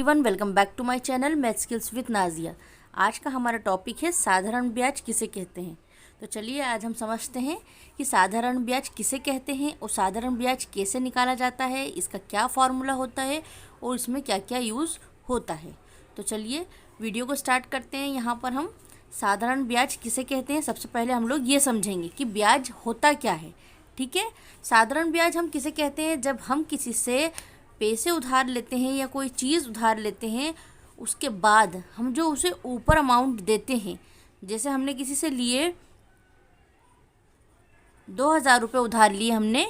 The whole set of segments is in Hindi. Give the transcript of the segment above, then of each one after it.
Everyone, welcome back to my channel math skills with Nazia. आज का हमारा टॉपिक है साधारण ब्याज किसे कहते हैं। तो चलिए आज हम समझते हैं कि साधारण ब्याज किसे कहते हैं और साधारण ब्याज कैसे निकाला जाता है, इसका क्या फॉर्मूला होता है और इसमें क्या क्या यूज़ होता है। तो चलिए वीडियो को स्टार्ट करते हैं। यहाँ पर हम साधारण ब्याज किसे कहते हैं, सबसे पहले हम लोग ये समझेंगे कि ब्याज होता क्या है। ठीक है, साधारण ब्याज हम किसे कहते हैं, जब हम किसी से पैसे उधार लेते हैं या कोई चीज़ उधार लेते हैं, उसके बाद हम जो उसे ऊपर अमाउंट देते हैं, जैसे हमने किसी से लिए 2000 रुपये उधार लिए हमने,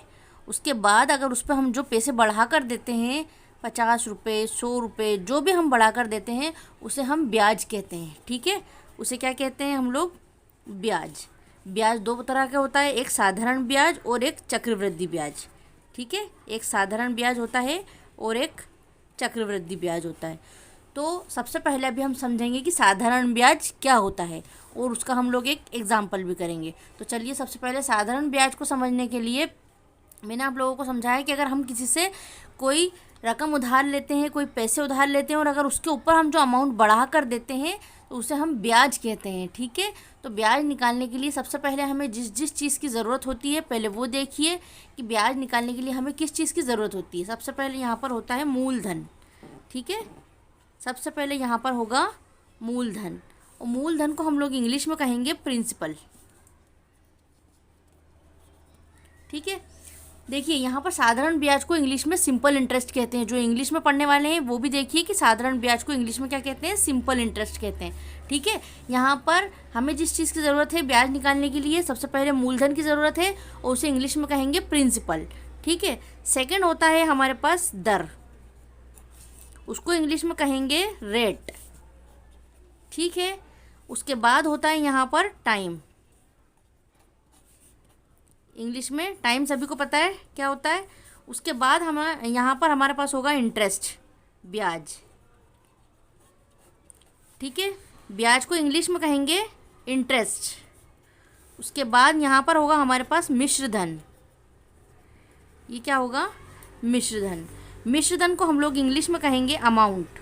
उसके बाद अगर उस पर हम जो पैसे बढ़ा कर देते हैं 50 रुपये 100 रुपये जो भी हम बढ़ा कर देते हैं उसे हम ब्याज कहते हैं। ठीक है, उसे क्या कहते हैं हम लोग, ब्याज। ब्याज दो तरह का होता है, एक साधारण ब्याज और एक चक्रवृद्धि ब्याज। ठीक है, एक साधारण ब्याज होता है और एक चक्रवृद्धि ब्याज होता है। तो सबसे पहले अभी हम समझेंगे कि साधारण ब्याज क्या होता है और उसका हम लोग एक एग्जाम्पल भी करेंगे। तो चलिए सबसे पहले साधारण ब्याज को समझने के लिए मैंने आप लोगों को समझाया कि अगर हम किसी से कोई रकम उधार लेते हैं, कोई पैसे उधार लेते हैं और अगर उसके ऊपर हम जो अमाउंट बढ़ा कर देते हैं तो उसे हम ब्याज कहते हैं। ठीक है, तो ब्याज निकालने के लिए सबसे पहले हमें जिस जिस चीज़ की ज़रूरत होती है पहले वो देखिए कि ब्याज निकालने के लिए हमें किस चीज़ की ज़रूरत होती है। सबसे पहले यहाँ पर होता है मूलधन। ठीक है, सबसे पहले यहाँ पर होगा मूलधन और मूलधन को हम लोग इंग्लिश में कहेंगे प्रिंसिपल। ठीक है, देखिए यहाँ पर साधारण ब्याज को इंग्लिश में सिंपल इंटरेस्ट कहते हैं। जो इंग्लिश में पढ़ने वाले हैं वो भी देखिए कि साधारण ब्याज को इंग्लिश में क्या कहते हैं, सिंपल इंटरेस्ट कहते हैं। ठीक है, यहाँ पर हमें जिस चीज़ की ज़रूरत है ब्याज निकालने के लिए, सबसे पहले मूलधन की ज़रूरत है और उसे इंग्लिश में कहेंगे प्रिंसिपल। ठीक है, सेकेंड होता है हमारे पास दर, उसको इंग्लिश में कहेंगे रेट। ठीक है, उसके बाद होता है यहाँ पर टाइम, इंग्लिश में टाइम सभी को पता है क्या होता है। उसके बाद हम यहाँ पर हमारे पास होगा इंटरेस्ट, ब्याज। ठीक है, ब्याज को इंग्लिश में कहेंगे इंटरेस्ट। उसके बाद यहाँ पर होगा हमारे पास मिश्र धन। ये क्या होगा, मिश्र धन। मिश्र धन को हम लोग इंग्लिश में कहेंगे अमाउंट।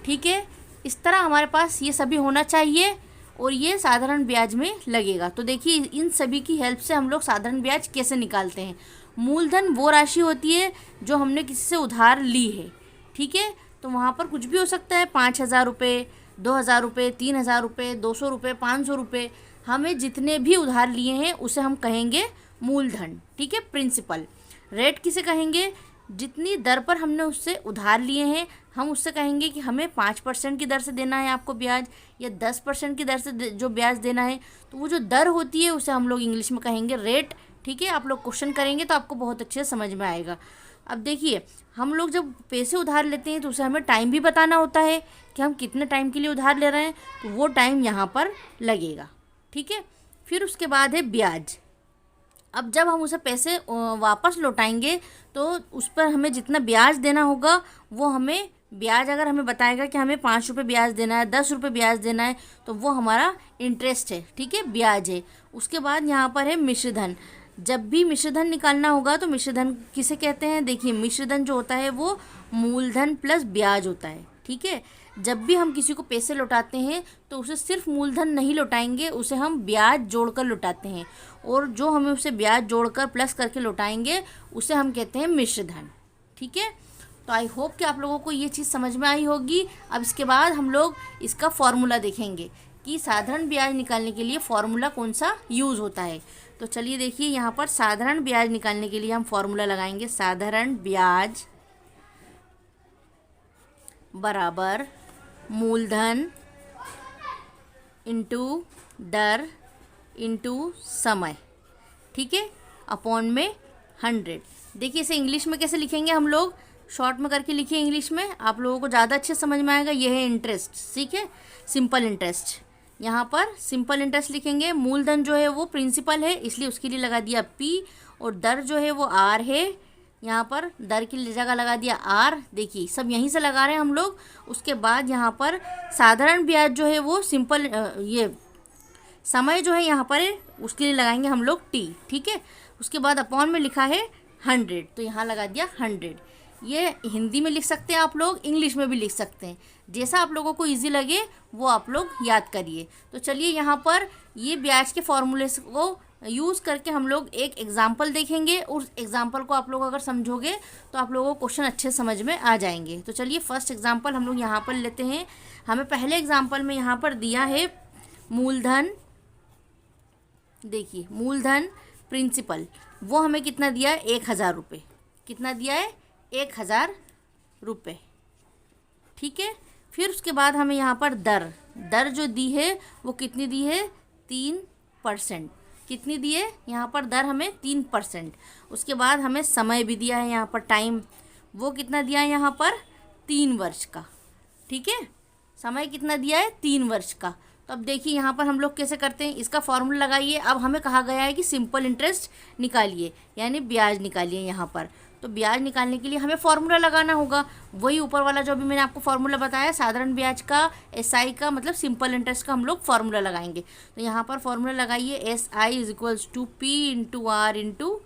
ठीक है, इस तरह हमारे पास ये सभी होना चाहिए और ये साधारण ब्याज में लगेगा। तो देखिए इन सभी की हेल्प से हम लोग साधारण ब्याज कैसे निकालते हैं। मूलधन वो राशि होती है जो हमने किसी से उधार ली है। ठीक है, तो वहाँ पर कुछ भी हो सकता है, 5000 रुपये, 2000 रुपये, 3000 रुपये, 200 रुपये, 500 रुपये, हमें जितने भी उधार लिए हैं उसे हम कहेंगे मूलधन। ठीक है, प्रिंसिपल। रेट किसे कहेंगे, जितनी दर पर हमने उससे उधार लिए हैं हम उससे कहेंगे कि हमें 5% की दर से देना है आपको ब्याज, या 10% की दर से जो ब्याज देना है, तो वो जो दर होती है उसे हम लोग इंग्लिश में कहेंगे रेट। ठीक है, आप लोग क्वेश्चन करेंगे तो आपको बहुत अच्छे से समझ में आएगा। अब देखिए हम लोग जब पैसे उधार लेते हैं तो उसे हमें टाइम भी बताना होता है कि हम कितने टाइम के लिए उधार ले रहे हैं, तो वो टाइम यहाँ पर लगेगा। ठीक है, फिर उसके बाद है ब्याज। अब जब हम उसे पैसे वापस लौटाएंगे तो उस पर हमें जितना ब्याज देना होगा वो हमें ब्याज अगर हमें बताएगा कि हमें 5 रुपये ब्याज देना है, 10 रुपये ब्याज देना है, तो वो हमारा इंटरेस्ट है। ठीक है, ब्याज है। उसके बाद यहाँ पर है मिश्रधन। जब भी मिश्रधन निकालना होगा तो मिश्रधन किसे कहते हैं, देखिए मिश्रधन जो होता है वो मूलधन प्लस ब्याज होता है। ठीक है, जब भी हम किसी को पैसे लौटाते हैं तो उसे सिर्फ मूलधन नहीं लौटाएंगे, उसे हम ब्याज जोड़कर लौटाते हैं और जो हमें उसे ब्याज जोड़कर प्लस करके लौटाएंगे उसे हम कहते हैं मिश्रधन। ठीक है, तो आई होप कि आप लोगों को ये चीज़ समझ में आई होगी। अब इसके बाद हम लोग इसका फॉर्मूला देखेंगे कि साधारण ब्याज निकालने के लिए फॉर्मूला कौन सा यूज़ होता है। तो चलिए देखिए यहाँ पर साधारण ब्याज निकालने के लिए हम फॉर्मूला लगाएंगे, साधारण ब्याज बराबर मूलधन इंटू दर इंटू समय। ठीक है, अपॉन में 100। देखिए इसे इंग्लिश में कैसे लिखेंगे, हम लोग शॉर्ट में करके लिखिए इंग्लिश में, आप लोगों को ज़्यादा अच्छे समझ में आएगा। यह है इंटरेस्ट। ठीक है, सिंपल इंटरेस्ट। यहाँ पर सिंपल इंटरेस्ट लिखेंगे। मूलधन जो है वो प्रिंसिपल है इसलिए उसके लिए लगा दिया P, और दर जो है वो R है, यहाँ पर दर की जगह लगा दिया R। देखिए सब यहीं से लगा रहे हैं हम लोग। उसके बाद यहाँ पर साधारण ब्याज जो है वो सिंपल ये समय जो है यहाँ पर है उसके लिए लगाएंगे हम लोग T। ठीक है, उसके बाद अपॉन में लिखा है 100 तो यहाँ लगा दिया 100। ये हिंदी में लिख सकते हैं आप लोग, इंग्लिश में भी लिख सकते हैं, जैसा आप लोगों को इजी लगे वो आप लोग याद करिए। तो चलिए यहाँ पर ये ब्याज के फॉर्मूले को यूज़ करके हम लोग एक एग्जाम्पल देखेंगे। उस एग्जाम्पल को आप लोग अगर समझोगे तो आप लोगों को क्वेश्चन अच्छे समझ में आ जाएंगे। तो चलिए फर्स्ट एग्जाम्पल हम लोग यहाँ पर लेते हैं। हमें पहले एग्जाम्पल में यहाँ पर दिया है मूलधन, देखिए मूलधन प्रिंसिपल, वो हमें कितना दिया है 1000 रुपये। कितना दिया है 1000 रुपये, ठीक है। फिर उसके बाद हमें यहाँ पर दर जो दी है वो कितनी दी है 3%। कितनी दी है यहाँ पर दर हमें 3%। उसके बाद हमें समय भी दिया है यहाँ पर टाइम, वो कितना दिया है यहाँ पर 3 वर्ष का, ठीक है। समय कितना दिया है 3 वर्ष का। तो अब देखिए यहाँ पर हम लोग कैसे करते हैं, इसका फॉर्मूला लगाइए। अब हमें कहा गया है कि सिंपल इंटरेस्ट निकालिए, यानी ब्याज निकालिए यहाँ पर। तो ब्याज निकालने के लिए हमें फॉर्मूला लगाना होगा, वही ऊपर वाला जो अभी मैंने आपको फॉर्मूला बताया, साधारण ब्याज का, एसआई का, मतलब सिंपल इंटरेस्ट का हम लोग फॉर्मूला लगाएंगे। तो यहाँ पर फॉर्मूला लगाइए, SI = P × R ×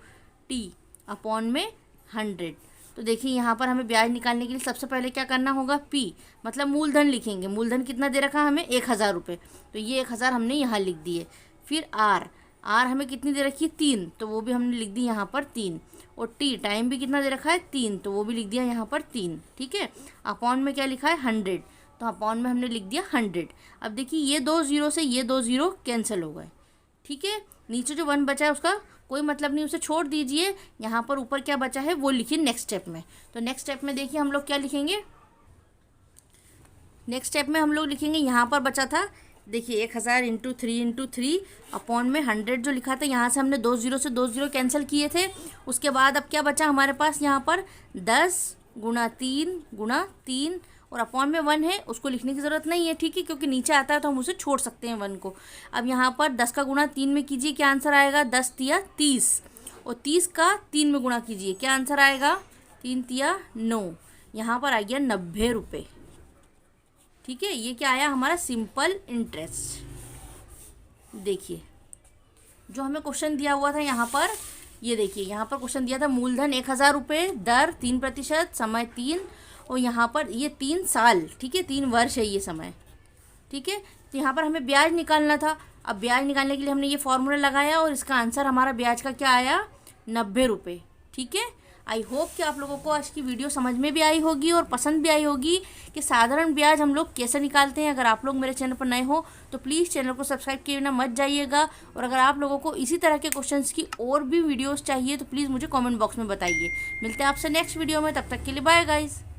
T upon में 100। तो देखिए यहाँ पर हमें ब्याज निकालने के लिए सबसे पहले क्या करना होगा, P मतलब मूलधन लिखेंगे। मूलधन कितना दे रखा है हमें 1000 रुपये, तो ये 1000 हमने यहाँ लिख दिए। फिर R हमें कितनी दे रखी है 3, तो वो भी हमने लिख दी यहाँ पर 3। और T टाइम भी कितना दे रखा है 3, तो वो भी लिख दिया यहाँ पर 3, ठीक है। अपॉन में क्या लिखा है 100, तो अपॉन में हमने लिख दिया 100। अब देखिए ये 2 0 से ये 2 0 कैंसिल हो गए, ठीक है। नीचे जो 1 बचा है उसका कोई मतलब नहीं, उसे छोड़ दीजिए। यहाँ पर ऊपर क्या बचा है वो लिखिए नेक्स्ट स्टेप में। तो नेक्स्ट स्टेप में देखिए हम लोग क्या लिखेंगे, नेक्स्ट स्टेप में हम लोग लिखेंगे, यहाँ पर बचा था देखिए 1000 × 3 × 3 अपॉन में 100 जो लिखा था, यहाँ से हमने 2 0 से 2 0 कैंसिल किए थे। उसके बाद अब क्या बचा हमारे पास यहाँ पर 10 × 3 × 3 और अपॉन में 1 है, उसको लिखने की ज़रूरत नहीं है, ठीक है, क्योंकि नीचे आता है तो हम उसे छोड़ सकते हैं 1 को। अब यहाँ पर 10 का गुणा 3 में कीजिए, क्या आंसर आएगा 10 × 30, और 30 का 3 में गुणा कीजिए, क्या आंसर आएगा 3 × 9, यहाँ पर आ गया 90 रुपये, ठीक है। ये क्या आया हमारा सिंपल इंटरेस्ट। देखिए जो हमें क्वेश्चन दिया हुआ था यहाँ पर, ये देखिए यहाँ पर क्वेश्चन दिया था मूलधन 1000 रुपये, दर 3%, समय 3, और यहाँ पर ये 3 साल, ठीक है, 3 वर्ष है ये समय, ठीक है। तो यहाँ पर हमें ब्याज निकालना था। अब ब्याज निकालने के लिए हमने ये फॉर्मूला लगाया और इसका आंसर हमारा ब्याज का क्या आया 90 रुपये, ठीक है। आई होप कि आप लोगों को आज की वीडियो समझ में भी आई होगी और पसंद भी आई होगी कि साधारण ब्याज हम लोग कैसे निकालते हैं। अगर आप लोग मेरे चैनल पर नए हो तो प्लीज़ चैनल को सब्सक्राइब किए बिना मत जाइएगा, और अगर आप लोगों को इसी तरह के क्वेश्चंस की और भी वीडियोस चाहिए तो प्लीज़ मुझे कमेंट बॉक्स में बताइए। मिलते हैं आपसे नेक्स्ट वीडियो में, तब तक के लिए बाय गाइज़।